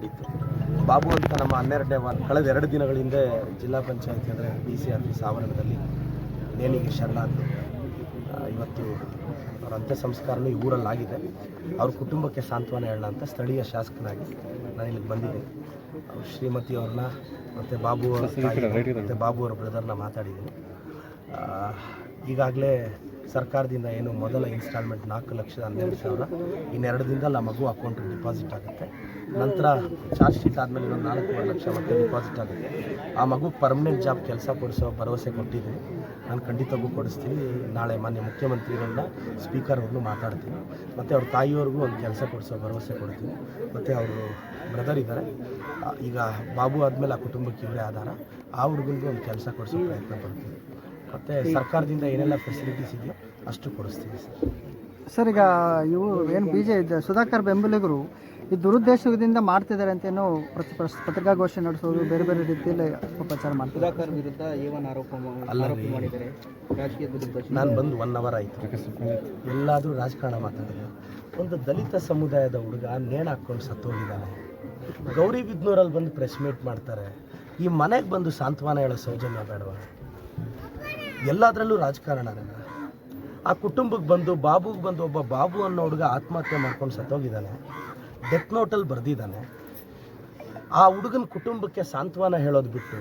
ಆಗಿತ್ತು. ಬಾಬು ಅಂತ ನಮ್ಮ 12ನೇ ಕಳೆದ 2 ದಿನಗಳ ಹಿಂದೆ ಜಿಲ್ಲಾ ಪಂಚಾಯತಿ ಅಂದರೆ DC ಆಫೀಸ್ ಆವರಣದಲ್ಲಿ ನೇಣಿಗೆ ಶರಣಾದರು. ಇವತ್ತು ಅವರ ಅಂತ್ಯ ಸಂಸ್ಕಾರನೂ ಈ ಊರಲ್ಲಾಗಿದೆ. ಅವ್ರ ಕುಟುಂಬಕ್ಕೆ ಸಾಂತ್ವನ ಹೇಳೋಣ ಅಂತ ಸ್ಥಳೀಯ ಶಾಸಕನಾಗಿ ನಾನು ಇಲ್ಲಿಗೆ ಬಂದಿದ್ದೀನಿ. ಶ್ರೀಮತಿ ಅವ್ರನ್ನ ಮತ್ತು ಬಾಬು ಅವರ ಬ್ರದರ್ನ ಮಾತಾಡಿದ್ದೀನಿ. ಈಗಾಗಲೇ ಸರ್ಕಾರದಿಂದ ಏನು ಮೊದಲ ಇನ್ಸ್ಟಾಲ್ಮೆಂಟ್ 4,12,000 ಇನ್ನು 2 ದಿನದಲ್ಲಿ ಆ ಮಗು ಅಕೌಂಟಿಗೆ ಡಿಪಾಸಿಟ್ ಆಗುತ್ತೆ. ನಂತರ ಚಾರ್ಜ್ ಶೀಟ್ ಆದಮೇಲೆ ಇನ್ನೊಂದು 4.5 ಲಕ್ಷ ಮತ್ತೆ ಡಿಪಾಸಿಟ್ ಆಗುತ್ತೆ. ಆ ಮಗು ಪರ್ಮನೆಂಟ್ ಜಾಬ್ ಕೆಲಸ ಕೊಡಿಸೋ ಭರವಸೆ ಕೊಟ್ಟಿದ್ದೀನಿ. ನಾನು ಖಂಡಿತವೂ ಕೊಡಿಸ್ತೀನಿ. ನಾಳೆ ಮಾನ್ಯ ಮುಖ್ಯಮಂತ್ರಿಗಳನ್ನ ಸ್ಪೀಕರ್ ಅವ್ರನ್ನೂ ಮಾತಾಡ್ತೀನಿ. ಮತ್ತು ಅವ್ರ ತಾಯಿಯವ್ರಿಗೂ ಒಂದು ಕೆಲಸ ಕೊಡಿಸೋ ಭರವಸೆ ಕೊಡ್ತೀನಿ. ಮತ್ತು ಅವರು ಬ್ರದರ್ ಇದ್ದಾರೆ. ಈಗ ಬಾಬು ಆದಮೇಲೆ ಆ ಕುಟುಂಬಕ್ಕೆ ಇವರೇ ಆಧಾರ. ಆ ಹುಡುಗನಿಗೂ ಒಂದು ಕೆಲಸ ಕೊಡಿಸೋ ಪ್ರಯತ್ನ ಪಡ್ತೀನಿ. ಮತ್ತು ಸರ್ಕಾರದಿಂದ ಏನೆಲ್ಲ ಫೆಸಿಲಿಟೀಸ್ ಇದೆಯೋ ಅಷ್ಟು ಕೊಡಿಸ್ತೀವಿ ಸರ್. ಈಗ ಇವು ಏನು ಸುಧಾಕರ್ ಬೆಂಬಲಿಗರು ಈ ದುರುದ್ದೇಶದಿಂದ ಮಾಡ್ತಿದ್ದಾರೆ ಅಂತ ಏನೋ ಪತ್ರಿಕಾಗೋಷ್ಠಿ ನಡೆಸೋದು, ಬೇರೆ ಬೇರೆ ರೀತಿಯಲ್ಲಿ ಪ್ರಚಾರ ಮಾಡ್ತಾರೆ. ಸುಧಾಕರ್ ವಿರುದ್ಧ ಆರೋಪ ಮಾಡಿದ್ದಾರೆ. ನಾನು ಬಂದು 1 ಅವರ್ ಆಯಿತು. ಎಲ್ಲಾದರೂ ರಾಜಕಾರಣ ಮಾತಾಡಿದ್ರು. ಒಂದು ದಲಿತ ಸಮುದಾಯದ ಹುಡುಗ ನೇಣು ಹಾಕ್ಕೊಂಡು ಸತ್ತೋಗಿದ್ದಾನೆ. ಗೌರಿಬಿದನೂರಲ್ಲಿ ಬಂದು ಪ್ರೆಸ್ ಮೀಟ್ ಮಾಡ್ತಾರೆ. ಈ ಮನೆಗೆ ಬಂದು ಸಾಂತ್ವನ ಹೇಳೋ ಸೌಜನ್ಯ ಬೇಡವಾ? ಎಲ್ಲದರಲ್ಲೂ ರಾಜಕಾರಣನೇ. ಆ ಕುಟುಂಬಕ್ಕೆ ಬಂದು ಬಾಬುಗೆ ಬಂದು ಒಬ್ಬ ಬಾಬು ಅನ್ನೋ ಹುಡುಗ ಆತ್ಮಹತ್ಯೆ ಮಾಡ್ಕೊಂಡು ಸತ್ತೋಗಿದ್ದಾನೆ. ಡೆತ್ ನೋಟಲ್ಲಿ ಬರೆದಿದ್ದಾನೆ. ಆ ಹುಡುಗನ ಕುಟುಂಬಕ್ಕೆ ಸಾಂತ್ವನ ಹೇಳೋದು ಬಿಟ್ಟು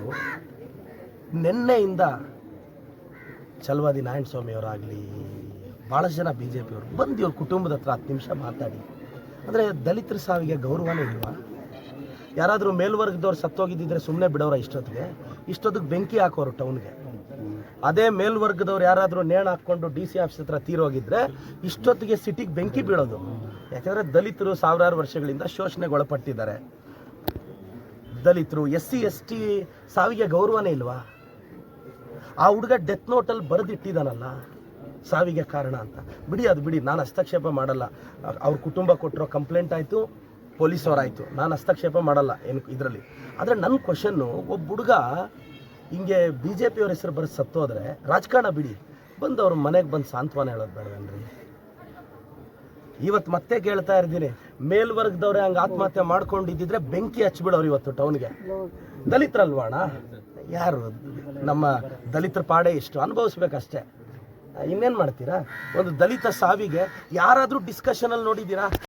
ನಿನ್ನೆಯಿಂದ ಚಲವಾದಿ ನಾರಾಯಣಸ್ವಾಮಿ ಅವರಾಗಲಿ ಭಾಳಷ್ಟು ಜನ BJP ಅವರು ಬಂದು ಇವ್ರ ಕುಟುಂಬದ ಹತ್ರ 10 ನಿಮಿಷ ಮಾತಾಡಿ. ಅಂದರೆ ದಲಿತರ ಸಾವಿಗೆ ಗೌರವನೇ ಇಲ್ವಾ? ಯಾರಾದರೂ ಮೇಲ್ವರ್ಗದವ್ರು ಸತ್ತೋಗಿದ್ದಿದ್ರೆ ಸುಮ್ಮನೆ ಬಿಡೋರ ಇಷ್ಟೊತ್ತಿಗೆ ಬೆಂಕಿ ಹಾಕೋರು ಟೌನ್ಗೆ. ಅದೇ ಮೇಲ್ವರ್ಗದವ್ರು ಯಾರಾದರೂ ನೇಣು ಹಾಕ್ಕೊಂಡು DC ಆಫೀಸ್ ಹತ್ರ ತೀರೋಗಿದ್ರೆ ಇಷ್ಟೊತ್ತಿಗೆ ಸಿಟಿಗೆ ಬೆಂಕಿ ಬೀಳೋದು. ಯಾಕೆಂದರೆ ದಲಿತರು ಸಾವಿರಾರು ವರ್ಷಗಳಿಂದ ಶೋಷಣೆಗೆ ಒಳಪಟ್ಟಿದ್ದಾರೆ. ದಲಿತರು SC ST ಸಾವಿಗೆ ಗೌರವನೇ ಇಲ್ವಾ? ಆ ಹುಡುಗ ಡೆತ್ ನೋಟಲ್ಲಿ ಬರೆದಿಟ್ಟಿದ್ದಾನಲ್ಲ ಸಾವಿಗೆ ಕಾರಣ ಅಂತ. ಅದು ಬಿಡಿ, ನಾನು ಹಸ್ತಕ್ಷೇಪ ಮಾಡಲ್ಲ. ಅವ್ರ ಕುಟುಂಬ ಕೊಟ್ಟಿರೋ ಕಂಪ್ಲೇಂಟ್ ಆಯಿತು, ಪೊಲೀಸವರಾಯಿತು, ನಾನು ಹಸ್ತಕ್ಷೇಪ ಮಾಡಲ್ಲ ಏನು ಇದರಲ್ಲಿ. ಆದರೆ ನನ್ನ ಕ್ವಶನ್ನು, ಒಬ್ಬ ಹುಡುಗ ಹಿಂಗೆ BJP ಅವ್ರ ಹೆಸರು ಬರೆದು ಸತ್ತೋದ್ರೆ ರಾಜಕಾರಣ ಬಿಡಿ, ಬಂದು ಅವ್ರ ಮನೆಗೆ ಬಂದು ಸಾಂತ್ವನ ಹೇಳೋದು ಬೇಡವೇನ್ರಿ? ಇವತ್ತು ಮತ್ತೆ ಕೇಳ್ತಾ ಇದ್ದೀನಿ, ಮೇಲ್ವರ್ಗದವ್ರೆ ಹಂಗೆ ಆತ್ಮಹತ್ಯೆ ಮಾಡ್ಕೊಂಡಿದ್ದಿದ್ರೆ ಬೆಂಕಿ ಹಚ್ಬಿಡೋರು ಇವತ್ತು ಟೌನ್ಗೆ. ದಲಿತರಲ್ವಾಣ? ಯಾರು ನಮ್ಮ ದಲಿತರ ಪಾಡೇ ಇಷ್ಟು ಅನುಭವಿಸ್ಬೇಕಷ್ಟೇ. ಇನ್ನೇನು ಮಾಡ್ತೀರಾ? ಒಂದು ದಲಿತ ಸಾವಿಗೆ ಯಾರಾದರೂ ಡಿಸ್ಕಷನಲ್ಲಿ ನೋಡಿದ್ದೀರಾ?